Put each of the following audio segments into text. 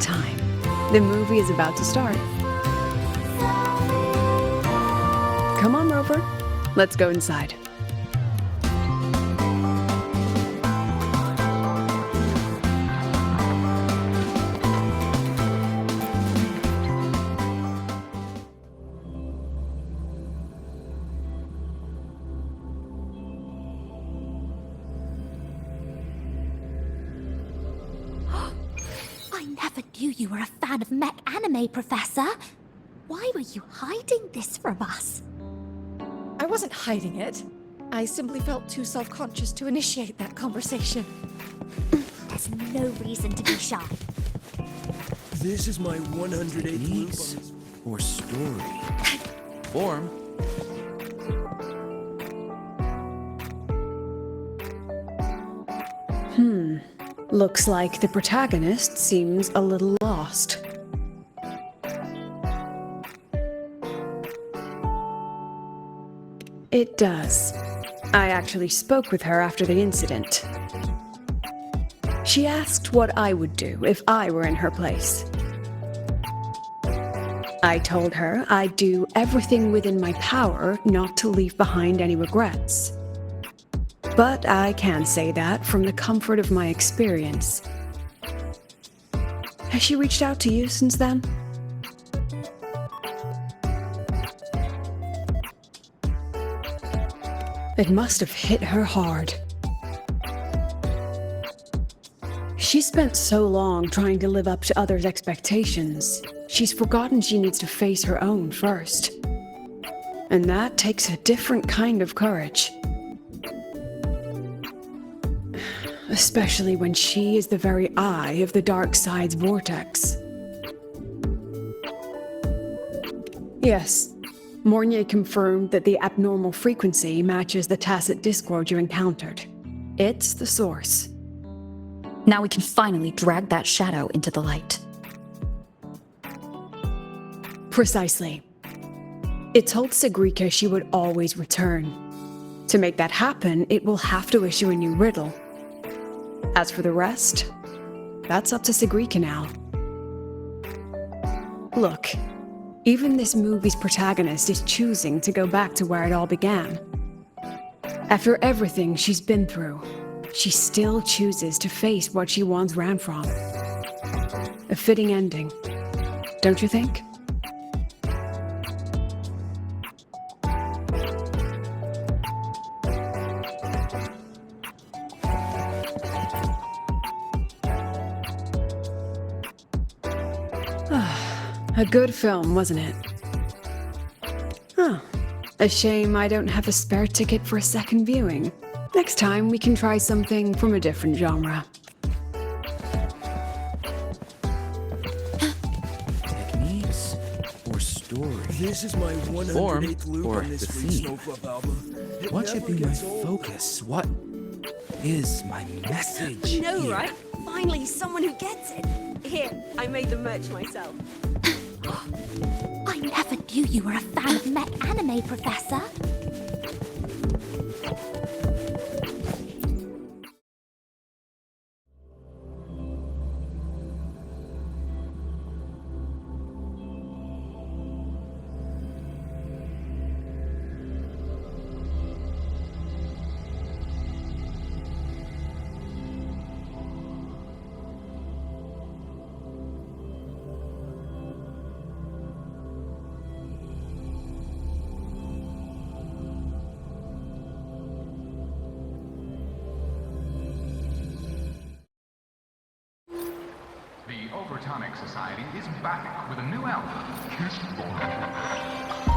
time. The movie is about to start. Come on, Rover. Let's go inside. I never knew you were a fan of mech anime, Professor. Why were you hiding this from us? I wasn't hiding it. I simply felt too self-conscious to initiate that conversation. There's no reason to be shy. This is my 108th loop Techniques on this. or story? Form. Looks like the protagonist seems a little lost. It does. I actually spoke with her after the incident. She asked what I would do if I were in her place. I told her I'd do everything within my power not to leave behind any regrets. But I can say that from the comfort of my experience. Has she reached out to you since then? It must have hit her hard. She spent so long trying to live up to others' expectations, she's forgotten she needs to face her own first. And that takes a different kind of courage. Especially when she is the very eye of the dark side's vortex. Yes, Mornier confirmed that the abnormal frequency matches the tacit discord you encountered. It's the source. Now we can finally drag that shadow into the light. Precisely. It told Sigrika she would always return. To make that happen, it will have to issue a new riddle. As for the rest, that's up to Sigrika now. Look, even this movie's protagonist is choosing to go back to where it all began. After everything she's been through, she still chooses to face what she once ran from. A fitting ending, don't you think? A good film, wasn't it? Oh, a shame I don't have a spare ticket for a second viewing. Next time we can try something from a different genre. Techniques or story? This is my 108th loop or on this the Freak theme. Snow Club album. It What should never be my gets old. focus? What is my message? I know, here? right? Finally, someone who gets it. Here, I made the merch myself. I never knew you were a fan of mech anime, Professor. The Overtonic Society is back with a new album, Kiss Lord.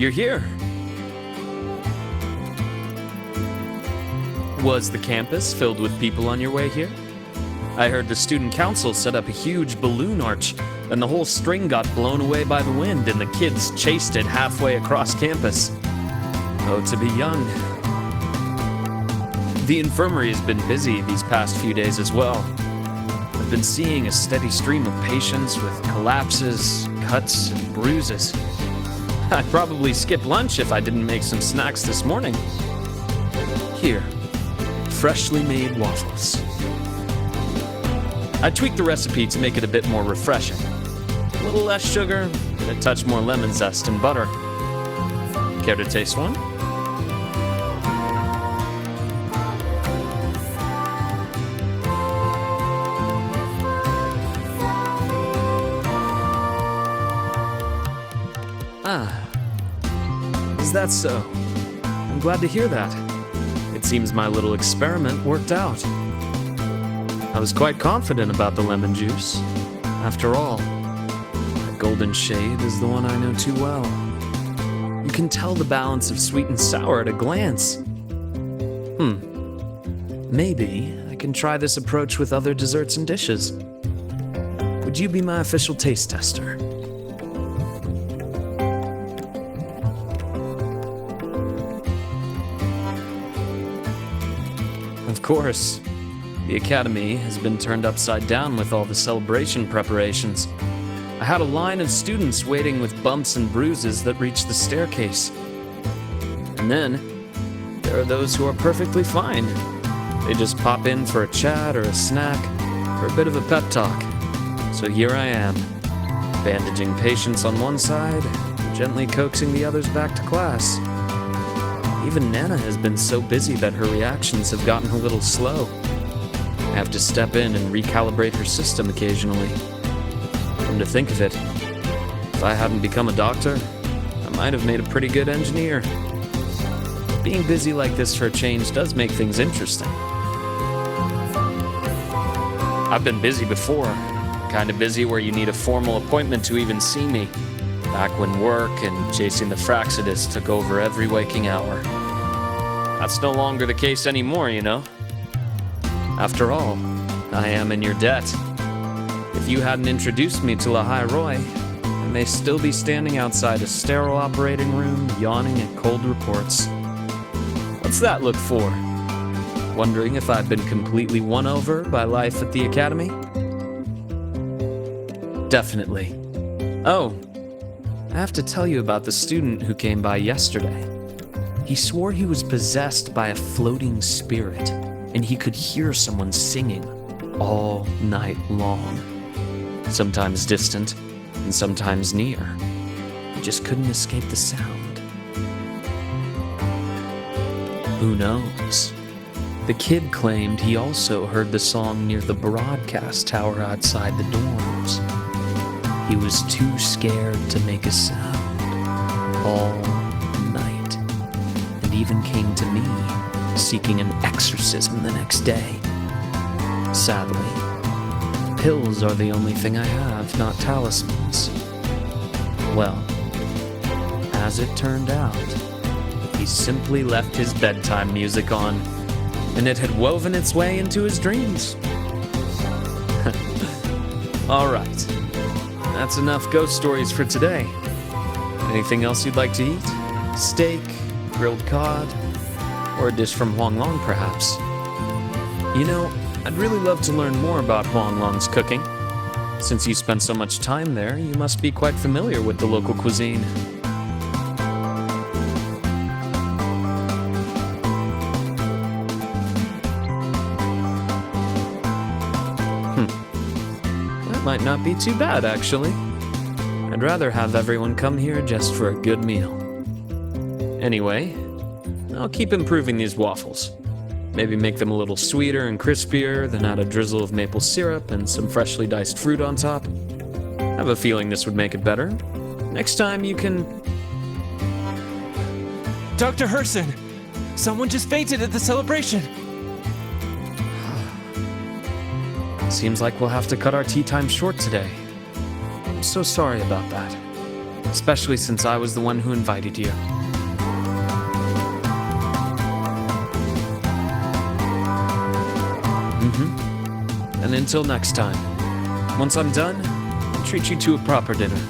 you're here. Was the campus filled with people on your way here? I heard the student council set up a huge balloon arch, and the whole string got blown away by the wind, and the kids chased it halfway across campus. Oh, to be young. The infirmary has been busy these past few days as well. I've been seeing a steady stream of patients with collapses, cuts, and bruises. I'd probably skip lunch if I didn't make some snacks this morning. Here, freshly made waffles. I tweaked the recipe to make it a bit more refreshing. A little less sugar, and a touch more lemon zest and butter. Care to taste one? Is that so? I'm glad to hear that. It seems my little experiment worked out. I was quite confident about the lemon juice. After all, that golden shade is the one I know too well. You can tell the balance of sweet and sour at a glance. Maybe I can try this approach with other desserts and dishes. Would you be my official taste tester? Of course. The academy has been turned upside down with all the celebration preparations. I had a line of students waiting with bumps and bruises that reached the staircase. And then, there are those who are perfectly fine. They just pop in for a chat or a snack, or a bit of a pep talk. So here I am, bandaging patients on one side, gently coaxing the others back to class. Even Nana has been so busy that her reactions have gotten a little slow. I have to step in and recalibrate her system occasionally. Come to think of it, if I hadn't become a doctor, I might have made a pretty good engineer. Being busy like this for a change does make things interesting. I've been busy before, kind of busy where you need a formal appointment to even see me. Back when work and chasing the Fraxidus took over every waking hour. That's no longer the case anymore, you know. After all, I am in your debt. If you hadn't introduced me to Lahai Roy, I may still be standing outside a sterile operating room, yawning at cold reports. What's that look for? Wondering if I've been completely won over by life at the academy? Definitely. Oh, I have to tell you about the student who came by yesterday. He swore he was possessed by a floating spirit, and he could hear someone singing all night long. Sometimes distant, and sometimes near. He just couldn't escape the sound. Who knows? The kid claimed he also heard the song near the broadcast tower outside the dorms. He was too scared to make a sound all night, and even came to me, seeking an exorcism the next day. Sadly, pills are the only thing I have, not talismans. Well, as it turned out, he simply left his bedtime music on, and it had woven its way into his dreams. All right. That's enough ghost stories for today. Anything else you'd like to eat? Steak, grilled cod, or a dish from Huang Long, perhaps? You know, I'd really love to learn more about Huang Long's cooking. Since you spent so much time there, you must be quite familiar with the local cuisine. That might not be too bad, actually. I'd rather have everyone come here just for a good meal. Anyway, I'll keep improving these waffles. Maybe make them a little sweeter and crispier, then add a drizzle of maple syrup and some freshly diced fruit on top. I have a feeling this would make it better. Next time you can... Dr. Herson! Someone just fainted at the celebration! Seems like we'll have to cut our tea time short today. I'm so sorry about that. especially since I was the one who invited you. And until next time, once I'm done, I'll treat you to a proper dinner.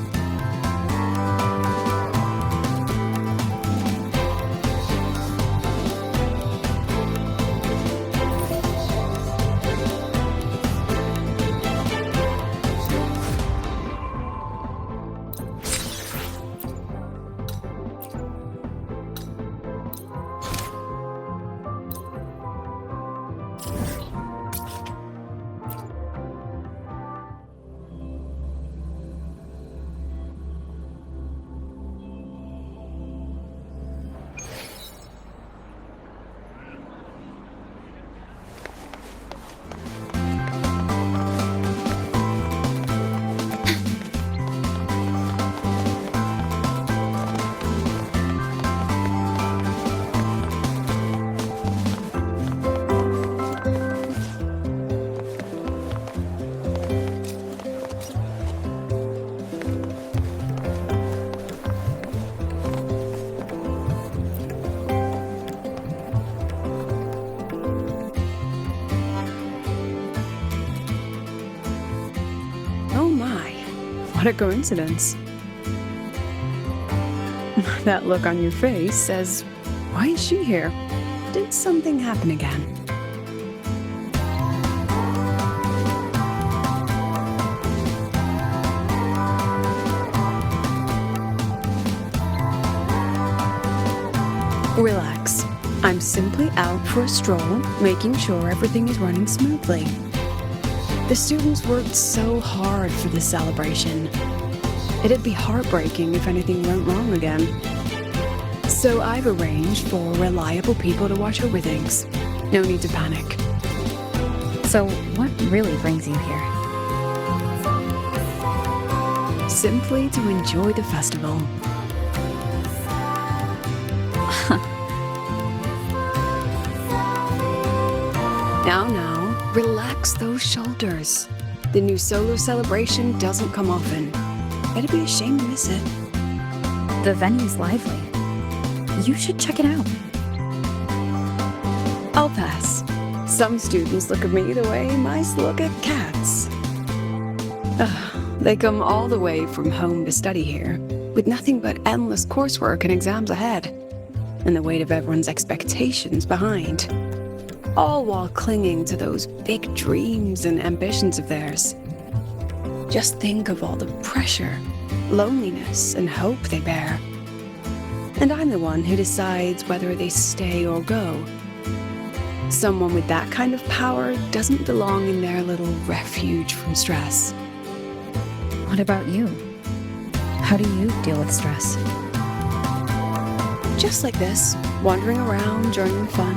Oh my, what a coincidence. That look on your face says, why is she here? Did something happen again? Relax. I'm simply out for a stroll, making sure everything is running smoothly. The students worked so hard for this celebration. It'd be heartbreaking if anything went wrong again. So I've arranged for reliable people to watch over things. No need to panic. So, what really brings you here? Simply to enjoy the festival. Now, relax those shoulders. The new solar celebration doesn't come often. I'd be ashamed to miss it. The venue's lively. You should check it out. I'll pass. Some students look at me the way mice look at cats. They come all the way from home to study here, with nothing but endless coursework and exams ahead, and the weight of everyone's expectations behind. All while clinging to those big dreams and ambitions of theirs. Just think of all the pressure, loneliness, and hope they bear. And I'm the one who decides whether they stay or go. Someone with that kind of power doesn't belong in their little refuge from stress. What about you? How do you deal with stress? Just like this, wandering around, joining fun.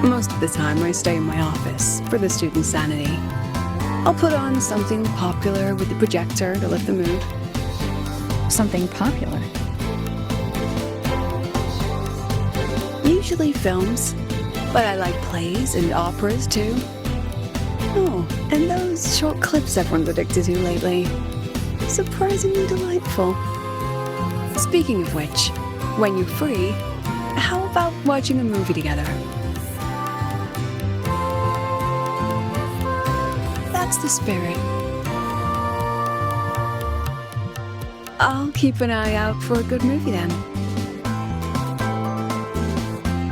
Most of the time I stay in my office for the student sanity. I'll put on something popular with the projector to lift the mood. Something popular? Usually films, but I like plays and operas too. Oh, and those short clips everyone's addicted to lately. Surprisingly delightful. Speaking of which, when you're free, how about watching a movie together? That's the spirit. I'll keep an eye out for a good movie then.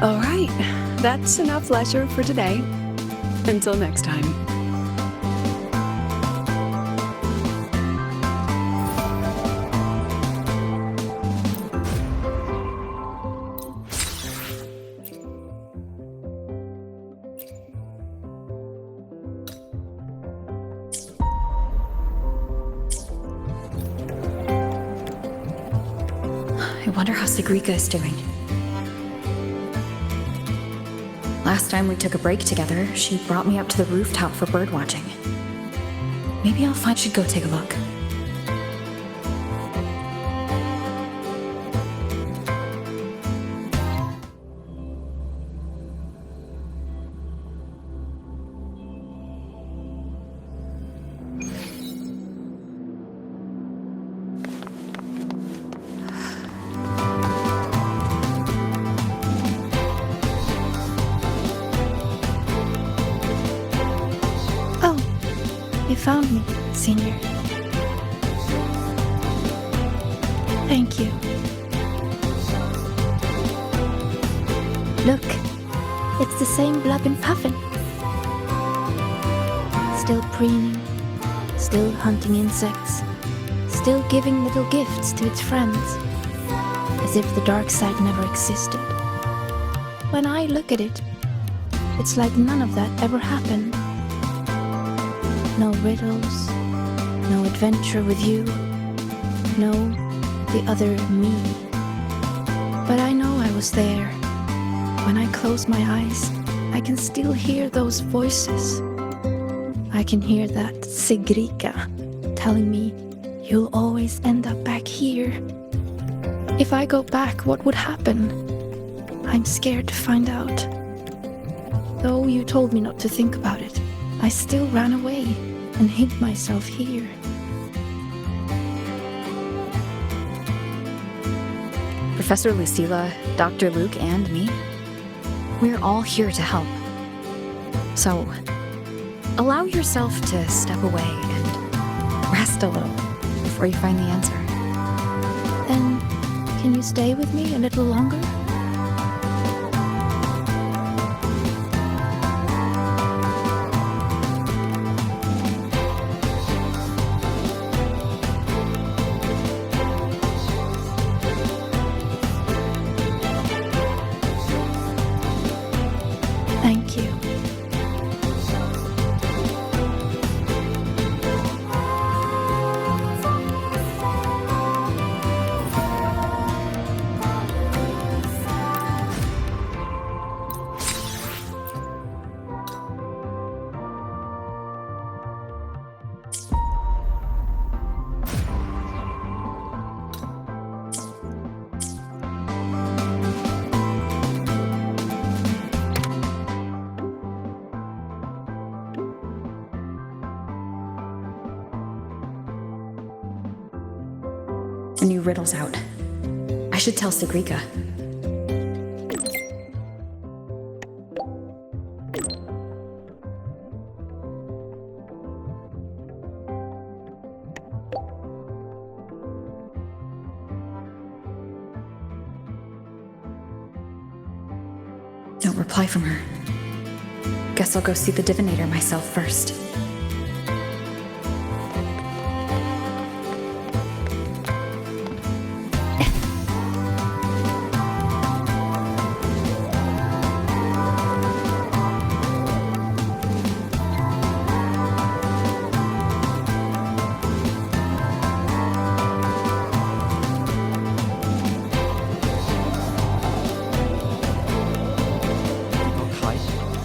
Alright, that's enough leisure for today. Until next time. I wonder how Sigrika is doing. Last time we took a break together, she brought me up to the rooftop for birdwatching. Maybe should go take a look. found me, Senior. Thank you. Look, it's the same Blub and Puffin. Still preening, still hunting insects, still giving little gifts to its friends, as if the dark side never existed. When I look at it, it's like none of that ever happened. No riddles, no adventure with you, no the other me. But I know I was there. When I close my eyes, I can still hear those voices. I can hear that Sigrika telling me, you'll always end up back here. If I go back, what would happen? I'm scared to find out. Though you told me not to think about it, I still ran away and hid myself here. Professor Lucilla, Dr. Luke, and me, we're all here to help. So, allow yourself to step away and rest a little before you find the answer. Then, can you stay with me a little longer? Thank you. A new riddle's out. I should tell Sigrika. No reply from her. Guess I'll go see the divinator myself first.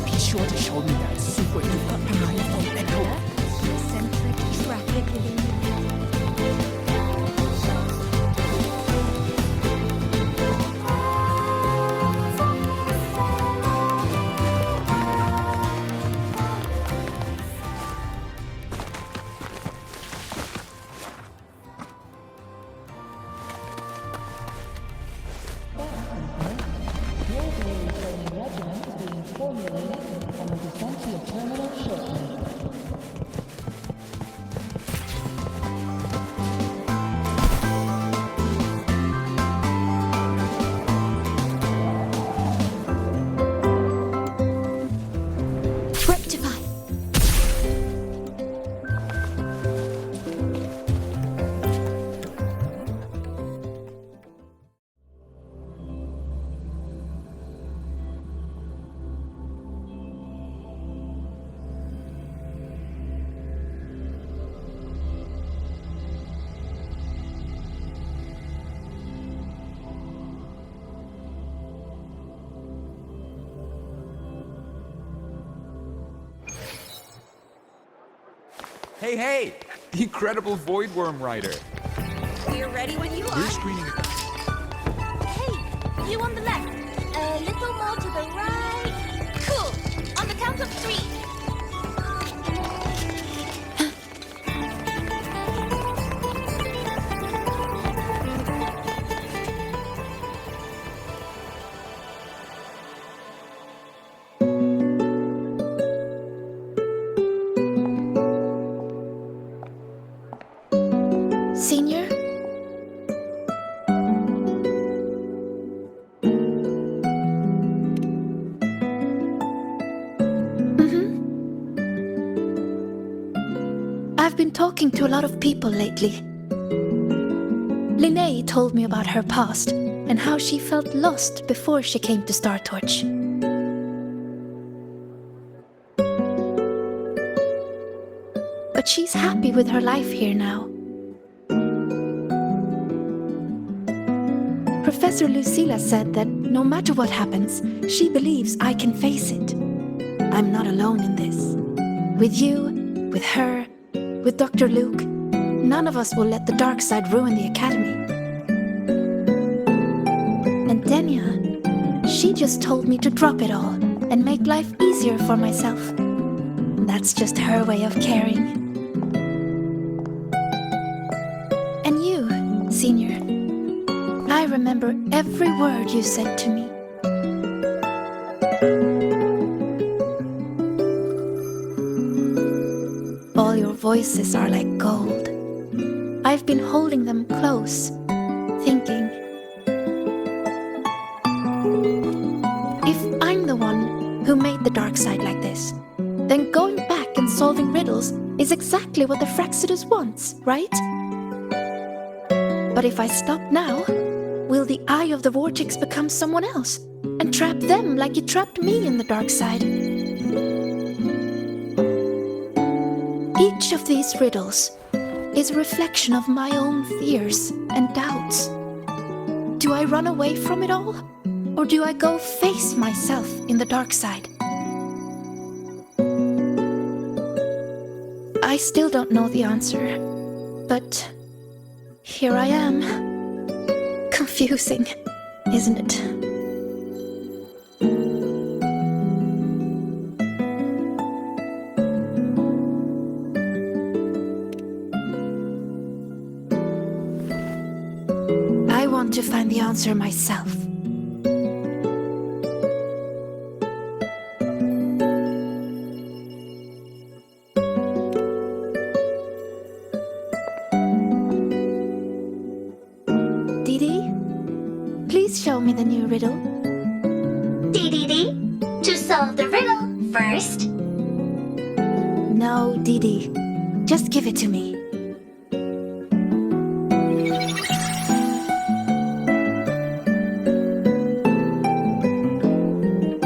Be sure to show me that super duper powerful echo. Eccentric traffic luminary. Rectify. Hey, hey! The incredible Voidworm Rider. We're ready when you We're are. screening it. Hey, you on the left. A little more to the right. Cool. On the count of 3. Senior? I've been talking to a lot of people lately. Linnea told me about her past and how she felt lost before she came to Star Torch. But she's happy with her life here now. Professor Lucilla said that no matter what happens, she believes I can face it. I'm not alone in this. With you, with her, with Dr. Luke, none of us will let the dark side ruin the Academy. And Denia, she just told me to drop it all and make life easier for myself. That's just her way of caring. And you, Senior, I remember every word you said to me. All your voices are like gold. I've been holding them close, thinking. If I'm the one who made the dark side like this, then going back and solving riddles is exactly what the Fraxidus wants, right? But if I stop now, will the Eye of the Vortex become someone else and trap them like you trapped me in the dark side? Each of these riddles is a reflection of my own fears and doubts. Do I run away from it all? Or do I go face myself in the dark side? I still don't know the answer, but here I am. Confusing, isn't it? I want to find the answer myself. Didi, please show me the new riddle. Dee, to solve the riddle first. No, Didi, just give it to me.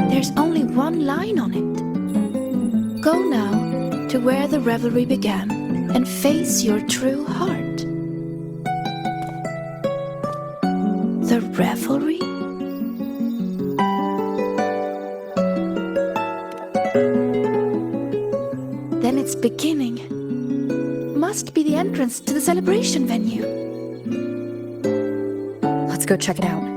There's only one line on it. Go now to where the revelry began and face your true heart. The revelry? Then it's beginning. Must be the entrance to the celebration venue. Let's go check it out.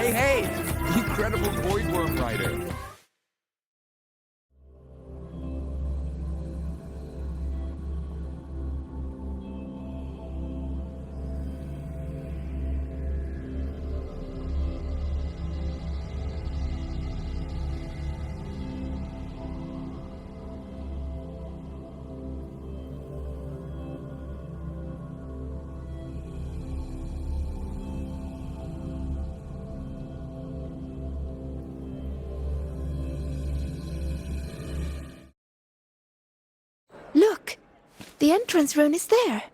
Hey, the incredible voidworm rider. Look, the entrance rune is there.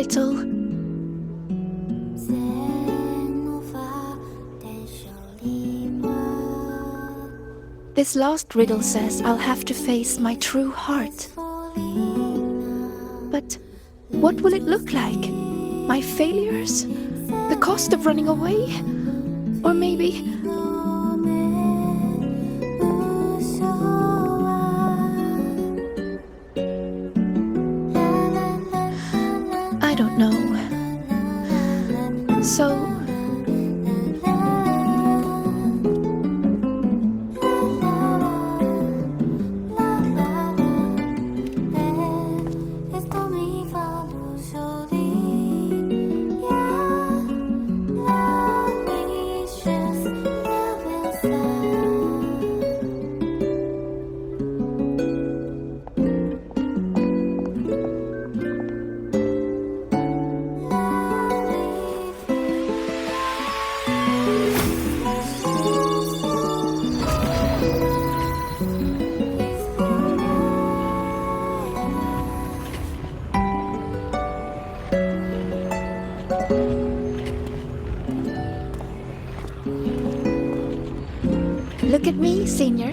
little. This last riddle says I'll have to face my true heart. But what will it look like? My failures? The cost of running away? Or maybe... I don't know. So... Look at me, Senior.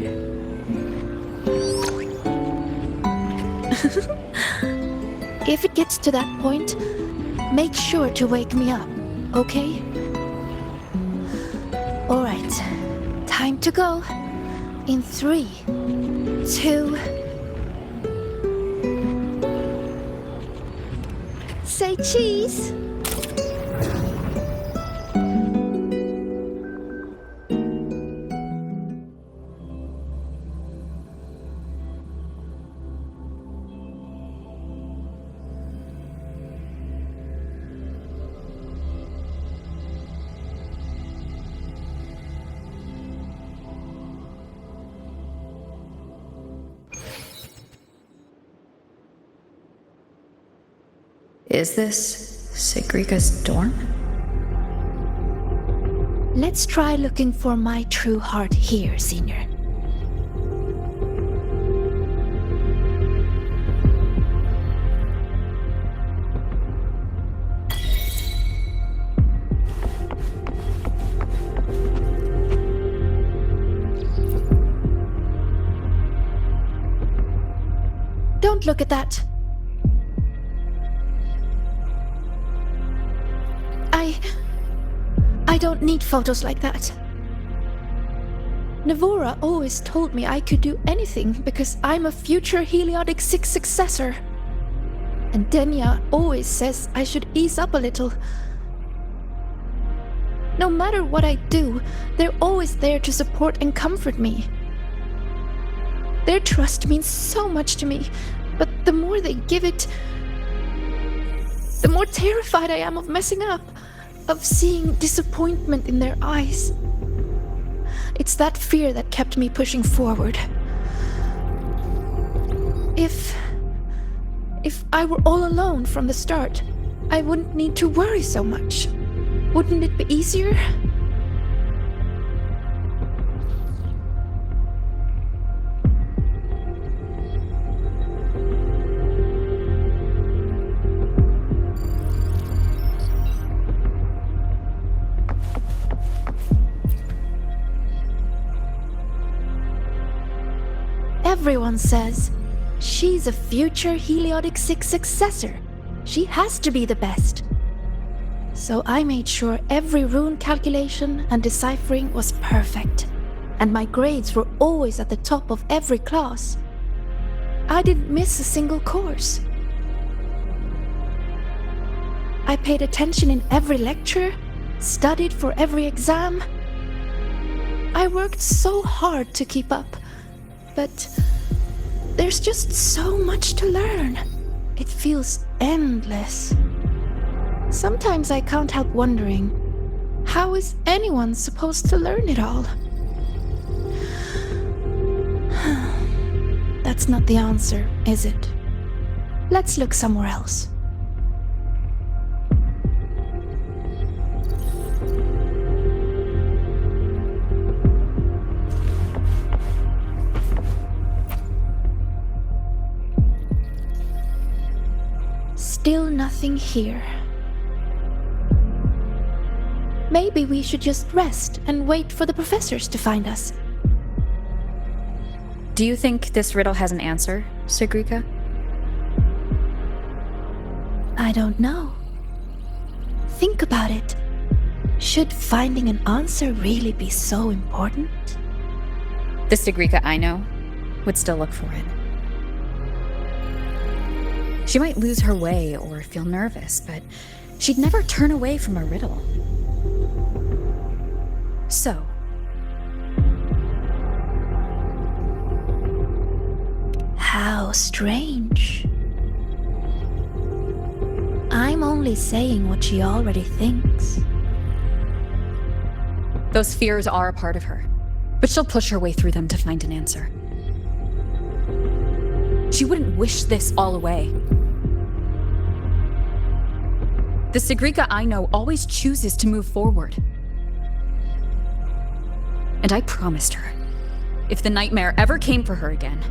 If it gets to that point, make sure to wake me up, okay? Alright, time to go. In 3, 2... Say cheese! Is this Sigrika's dorm? Let's try looking for my true heart here, Senior. Don't look at that. I don't need photos like that. Navora always told me I could do anything because I'm a future Heliodic 6 successor. And Denya always says I should ease up a little. No matter what I do, they're always there to support and comfort me. Their trust means so much to me, but the more they give it, the more terrified I am of messing up, of seeing disappointment in their eyes. It's that fear that kept me pushing forward. If I were all alone from the start, I wouldn't need to worry so much. Wouldn't it be easier? Everyone says she's a future Heliodic 6 successor. She has to be the best. So I made sure every rune calculation and deciphering was perfect, and my grades were always at the top of every class. I didn't miss a single course. I paid attention in every lecture, studied for every exam. I worked so hard to keep up, but there's just so much to learn. It feels endless. Sometimes I can't help wondering, how is anyone supposed to learn it all? That's not the answer, is it? Let's look somewhere else. Still nothing here. Maybe we should just rest and wait for the professors to find us. Do you think this riddle has an answer, Sigrika? I don't know. Think about it. Should finding an answer really be so important? The Sigrika I know would still look for it. She might lose her way or feel nervous, but she'd never turn away from a riddle. So, how strange. I'm only saying what she already thinks. those fears are a part of her, but she'll push her way through them to find an answer. She wouldn't wish this all away. The Sigrika I know always chooses to move forward. And I promised her, if the nightmare ever came for her again,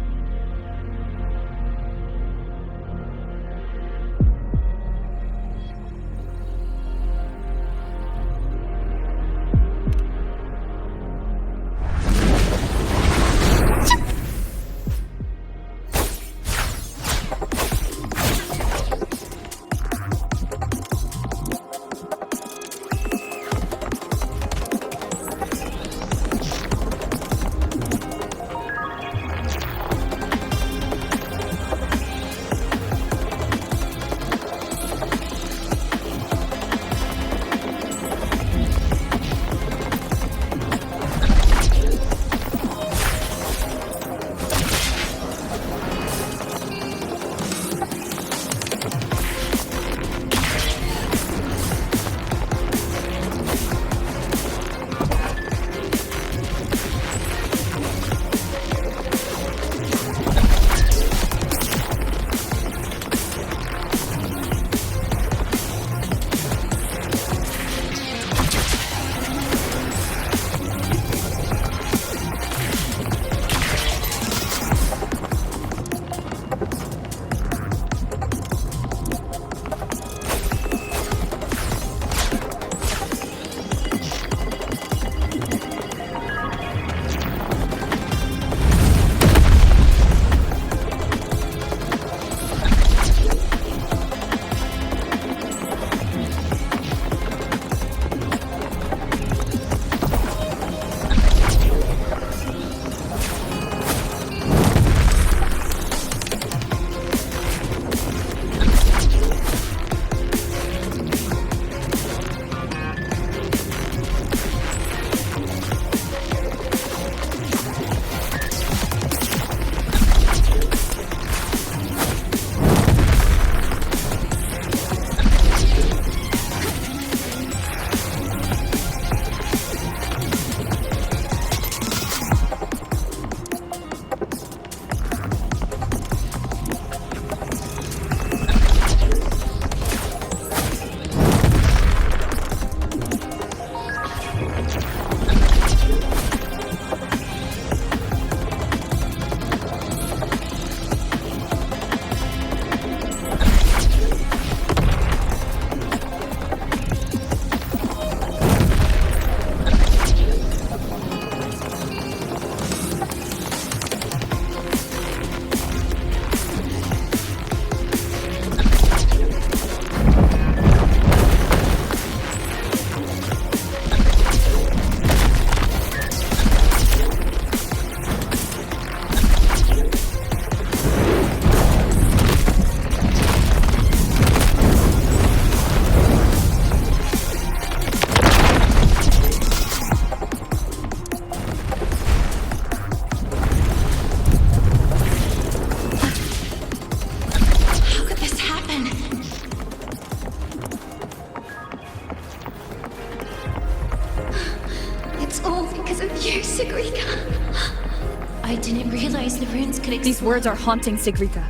these words are haunting Sigrika.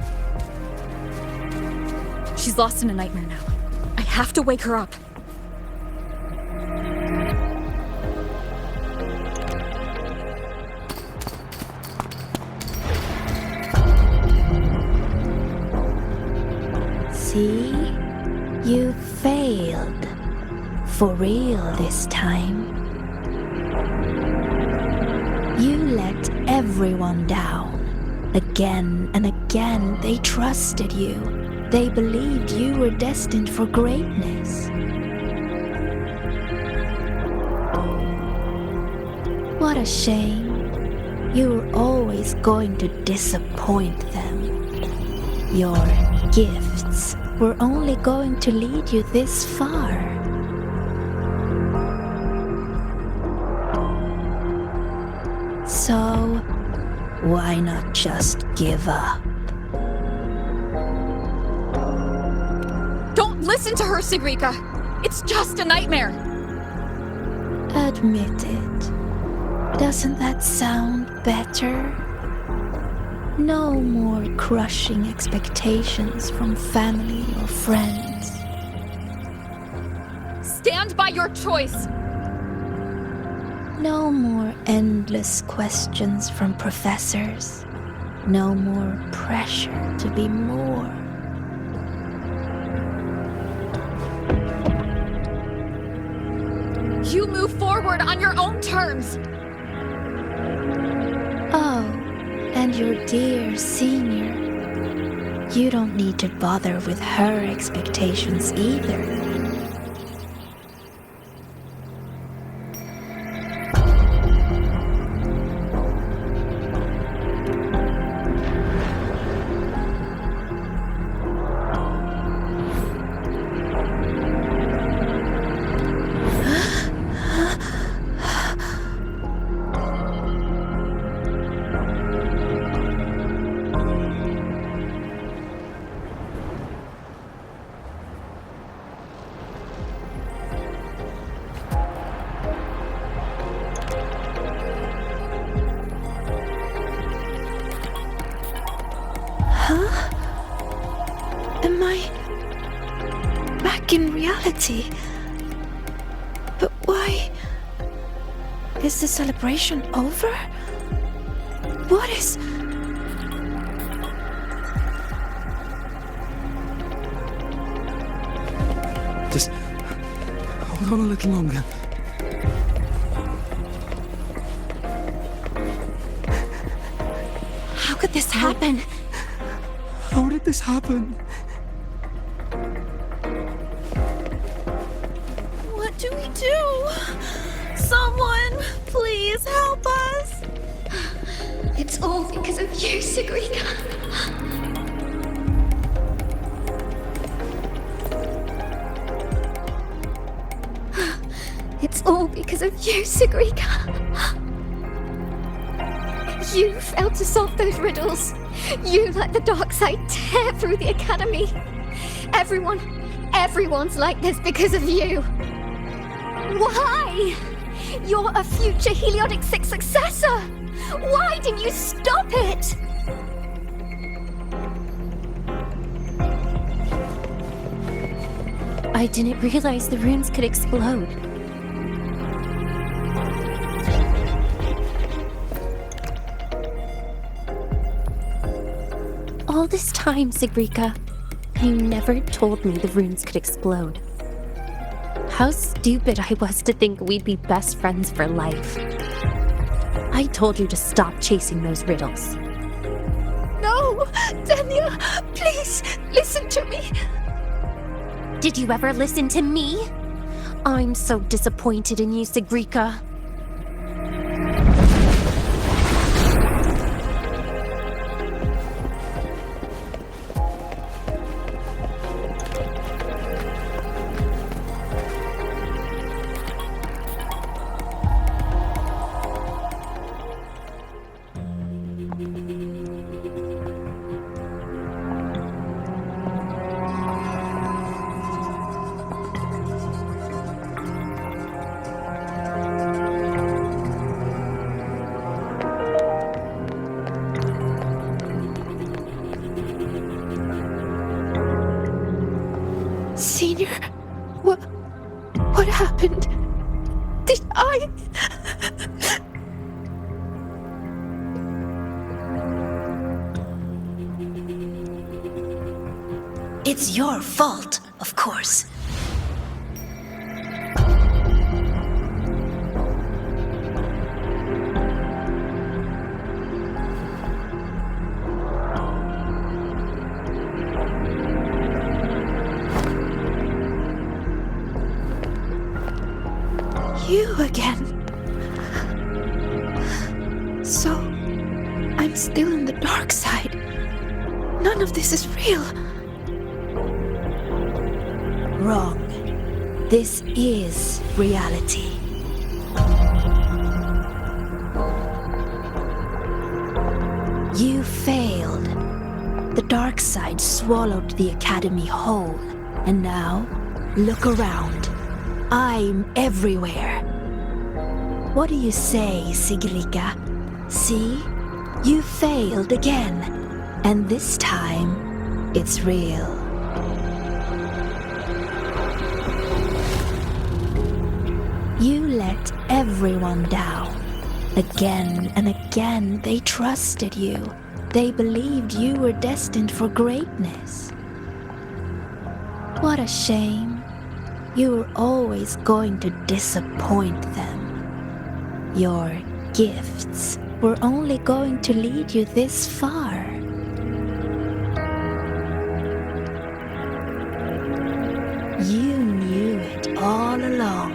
She's lost in a nightmare now. I have to wake her up. See? You failed. For real this time. You let everyone down. Again and again, they trusted you. They believed you were destined for greatness. What a shame. You were always going to disappoint them. Your gifts were only going to lead you this far. So, why not just give up? Don't listen to her, Sigrika! It's just a nightmare! Admit it. Doesn't that sound better? No more crushing expectations from family or friends. Stand by your choice! No more endless questions from professors. No more pressure to be more. You move forward on your own terms! Oh, and your dear senior. You don't need to bother with her expectations either. Am I back in reality? But why is the celebration over? What is... Just hold on a little longer. How could this happen? How did this happen? What do we do? Someone, please help us! It's all because of you, Sigrika. It's all because of you, Sigrika. You failed to solve those riddles. You let the dark side tear through the academy. Everyone's like this because of you. Why? You're a future Heliotic 6 successor. Why didn't you stop it? I didn't realize the runes could explode. All this time, Sigrika, you never told me the runes could explode. How stupid I was to think we'd be best friends for life. I told you to stop chasing those riddles. No! Dania, please, listen to me. Did you ever listen to me? I'm so disappointed in you, Sigrika. Senior, what happened? Did I... It's your fault. of course. You again. So, I'm still in the dark side. None of this is real. Wrong. This is reality. You failed. The dark side swallowed the Academy whole. And now, look around. I'm everywhere. What do you say, Sigrika? See? You failed again. And this time, it's real. You let everyone down. Again and again, they trusted you. They believed you were destined for greatness. What a shame. You were always going to disappoint them. Your gifts were only going to lead you this far. You knew it all along.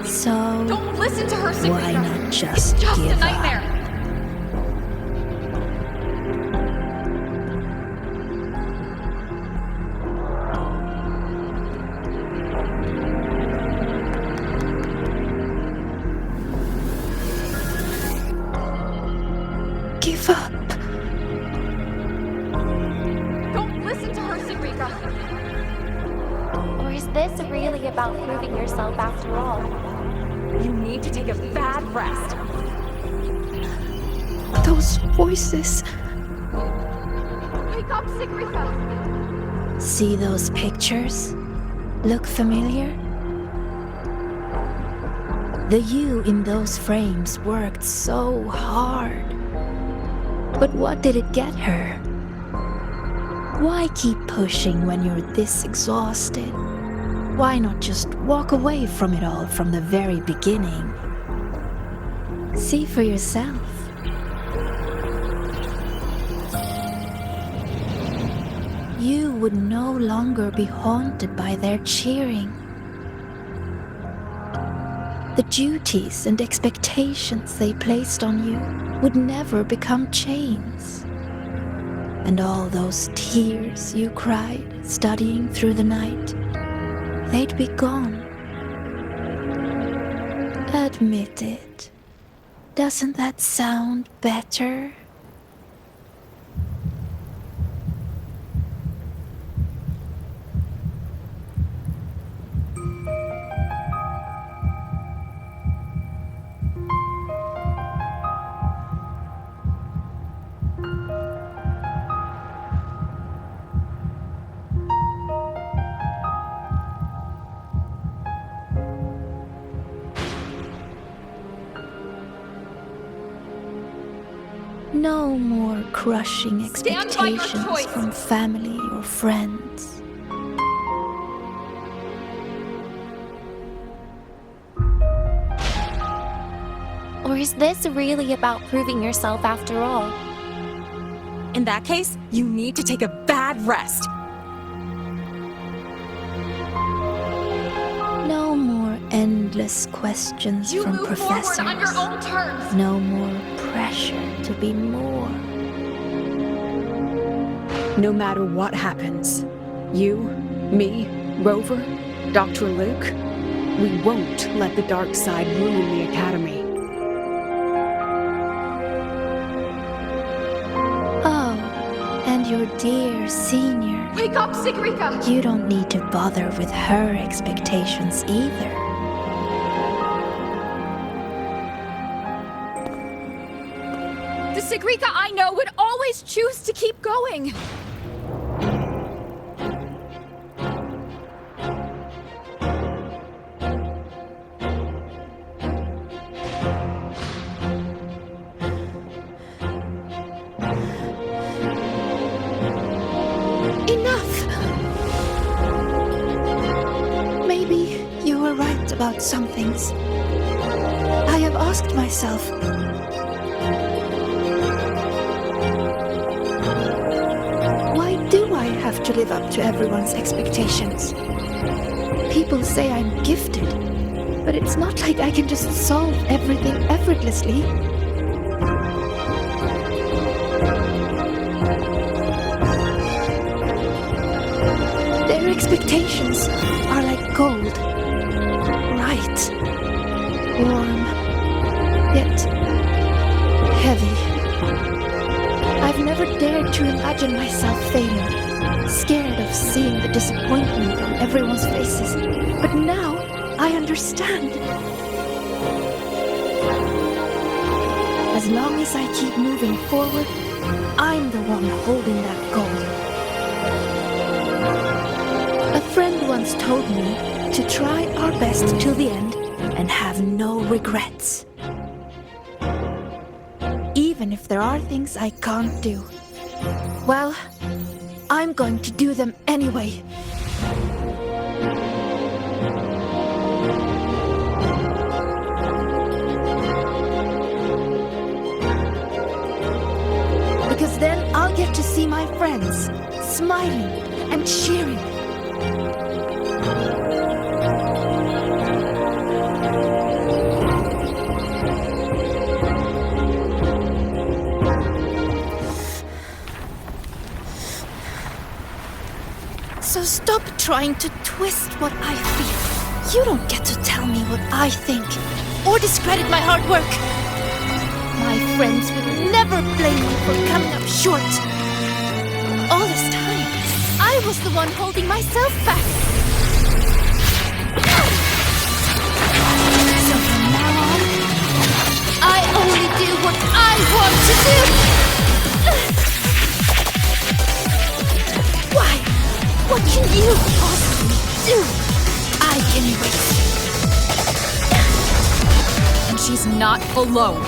So, Don't listen to her, Sigrika. why not just It's just give a nightmare. up? Give up. Don't listen to her, Sigrika. Or is this really about proving yourself after all? You need to take a bad rest. Those voices. Wake up, Sigrika. See those pictures? Look familiar? The you in those frames worked so hard. But what did it get her? Why keep pushing when you're this exhausted? Why not just walk away from it all from the very beginning? See for yourself. You would no longer be haunted by their cheering. The duties and expectations they placed on you would never become chains. And all those tears you cried studying through the night, they'd be gone. Admit it. Doesn't that sound better? No more crushing Stand by your expectations choice. from family or friends. Or is this really about proving yourself after all? In that case, you need to take a bad rest. No more endless questions You from move professors. forward on your own terms. No more pressure to be more. No matter what happens, you, me, Rover, Dr. Luke, we won't let the dark side ruin the Academy. Oh, and your dear senior. Wake up, Sigrika. You don't need to bother with her expectations either. The Sigrika I know would always choose to keep going. about some things. I have asked myself, why do I have to live up to everyone's expectations? People say I'm gifted, but it's not like I can just solve everything effortlessly. Their expectations are like gold. Bright, warm, yet heavy. I've never dared to imagine myself failing, scared of seeing the disappointment on everyone's faces. But now I understand. As long as I keep moving forward, I'm the one holding that gold. A friend once told me to try our best till the end and have no regrets. Even if there are things I can't do. Well, I'm going to do them anyway. Because then I'll get to see my friends smiling and cheering. So stop trying to twist what I feel. You don't get to tell me what I think or discredit my hard work. My friends will never blame me for coming up short. All this time, I was the one holding myself back. So from now on, I only do what I want to do. Why? What can you possibly do? I can wait. And she's not alone.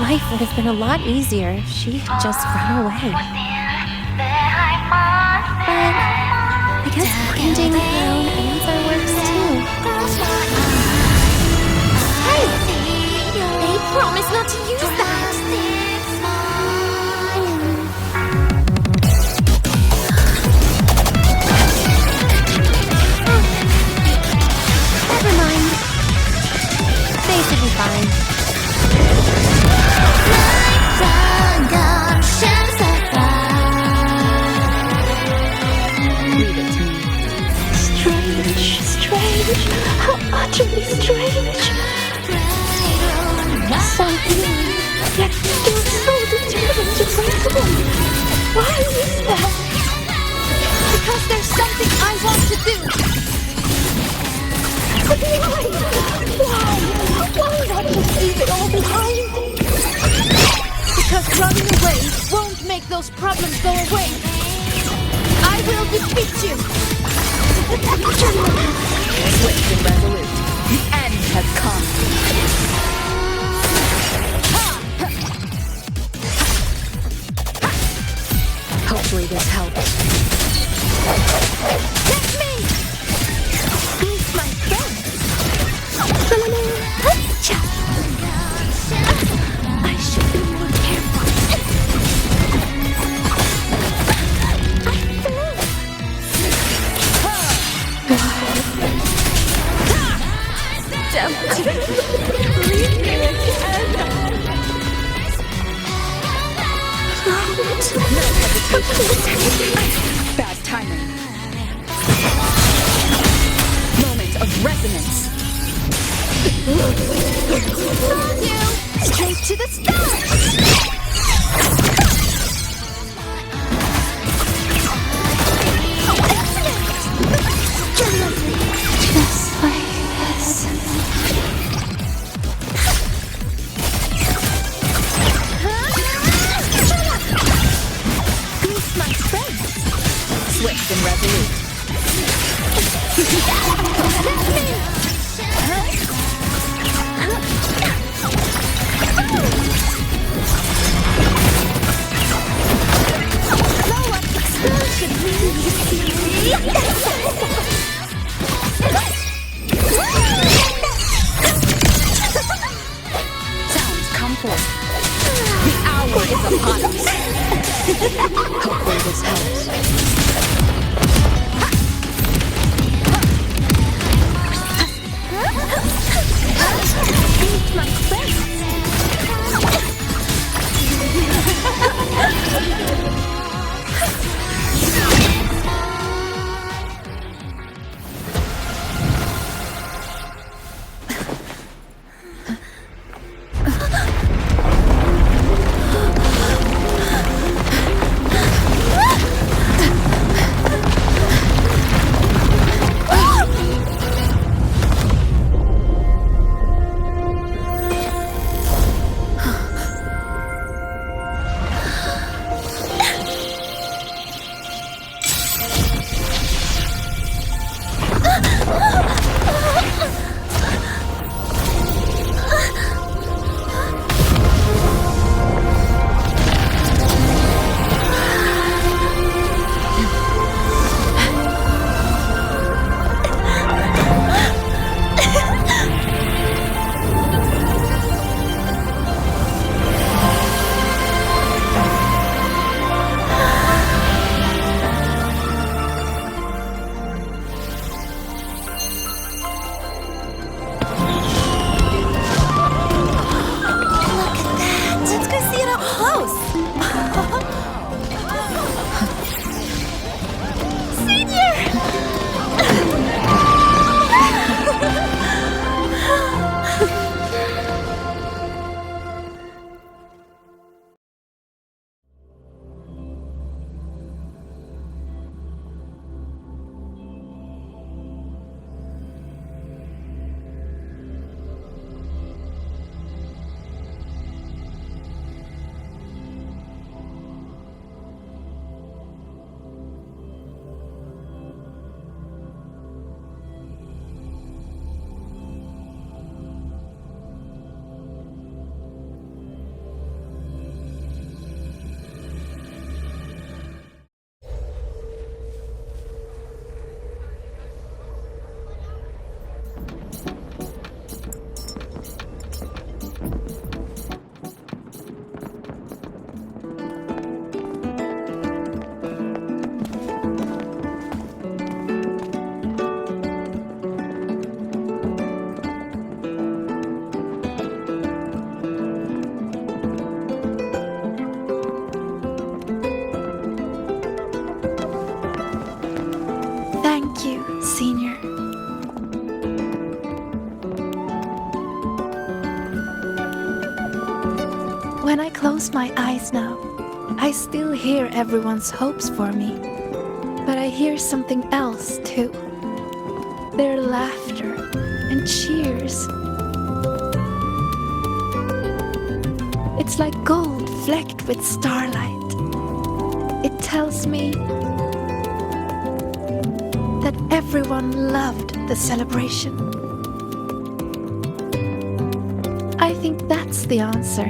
Life would have been a lot easier if she had just run away. But I guess finding her own answer works too. Hey! They promised not to use that! Never mind. They should be fine. Strange, how utterly strange. Something, yet still so determined to break away. Why is that? Because there's something I want to do. But why? Why not just leave it all behind? Because running away won't make those problems go away. I will defeat you. Swift and resolute. The end has come. Hopefully this helps. That's me! He's my friend. I should be more careful. Bad timing. Moment of resonance. Straight to the stars! Just like this. is upon us. Hopefully this helps. Beat my face. Thank you, Senior. When I close my eyes now, I still hear everyone's hopes for me. But I hear something else too. Their laughter and cheers. It's like gold flecked with starlight. It tells me that everyone loved the celebration. I think that's the answer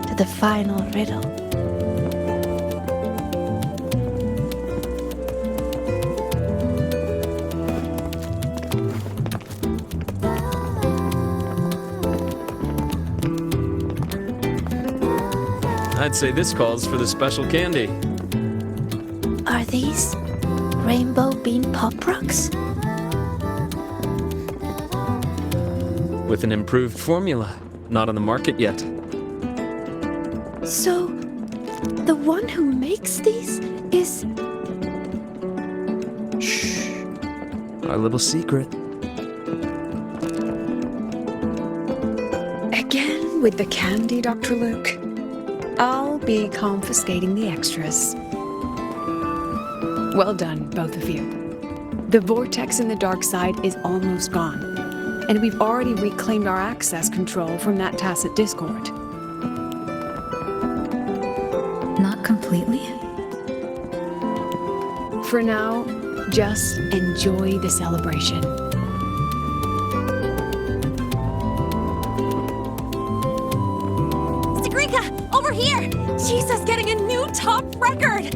to the final riddle. I'd say this calls for the special candy. Are these rainbow bean pop rocks? With an improved formula, not on the market yet. So, the one who makes these is... Shh. Our little secret. Again with the candy, Dr. Luke. I'll be confiscating the extras. Well done, both of you. The vortex in the dark side is almost gone, and we've already reclaimed our access control from that tacit discord. Not completely. For now, just enjoy the celebration. Sigrika, over here! Jesus getting a new top record!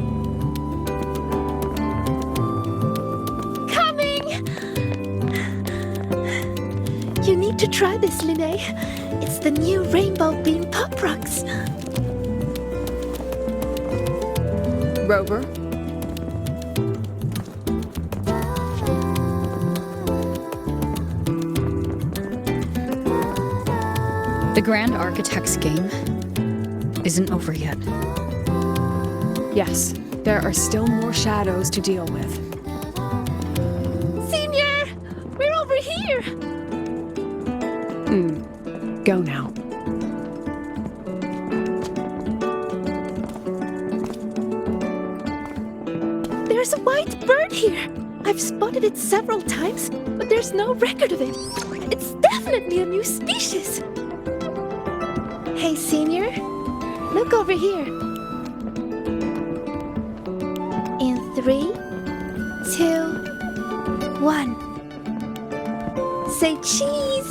You need to try this, Linnae. It's the new rainbow bean pop rocks. Rover? The Grand Architect's game isn't over yet. Yes, there are still more shadows to deal with. Senior! We're over here! Go now. There's a white bird here! I've spotted it several times, but there's no record of it. It's definitely a new species! Hey, Senior, look over here. In 3, 2, 1. Say cheese!